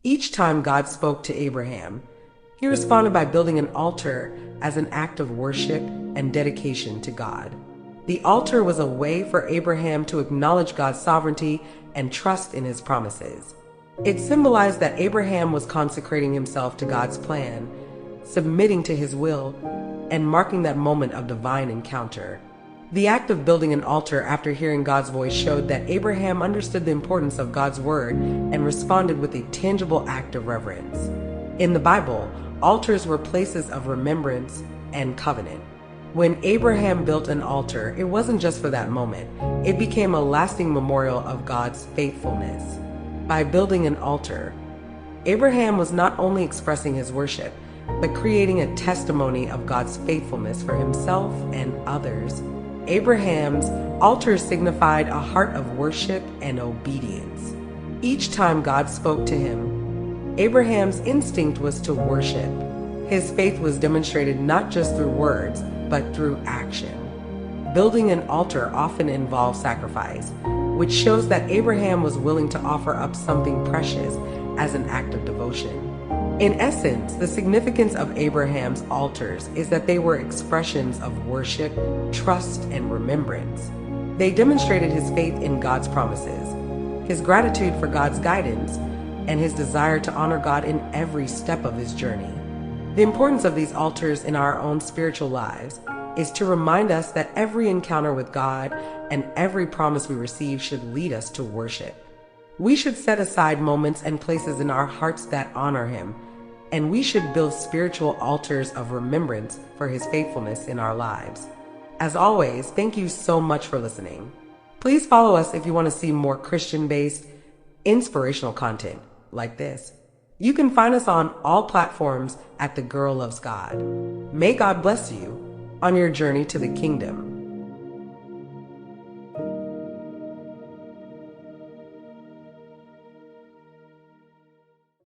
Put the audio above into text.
Each time God spoke to Abraham, he responded by building an altar as an act of worship and dedication to God. The altar was a way for Abraham to acknowledge God's sovereignty and trust in his promises. It symbolized that Abraham was consecrating himself to God's plan, submitting to his will, and marking that moment of divine encounter. The act of building an altar after hearing God's voice showed that Abraham understood the importance of God's word and responded with a tangible act of reverence. In the Bible, altars were places of remembrance and covenant. When Abraham built an altar, it wasn't just for that moment. It became a lasting memorial of God's faithfulness. By building an altar, Abraham was not only expressing his worship, but creating a testimony of God's faithfulness for himself and others. Abraham's altar signified a heart of worship and obedience. Each time God spoke to him, Abraham's instinct was to worship. His faith was demonstrated not just through words, but through action. Building an altar often involves sacrifice, which shows that Abraham was willing to offer up something precious as an act of devotion. In essence, the significance of Abraham's altars is that they were expressions of worship, trust, and remembrance. They demonstrated his faith in God's promises, his gratitude for God's guidance, and his desire to honor God in every step of his journey. The importance of these altars in our own spiritual lives is to remind us that every encounter with God and every promise we receive should lead us to worship. We should set aside moments and places in our hearts that honor him, and we should build spiritual altars of remembrance for his faithfulness in our lives. As always, thank you so much for listening. Please follow us if you want to see more Christian-based, inspirational content like this. You can find us on all platforms at The Girl Loves God. May God bless you on your journey to the kingdom.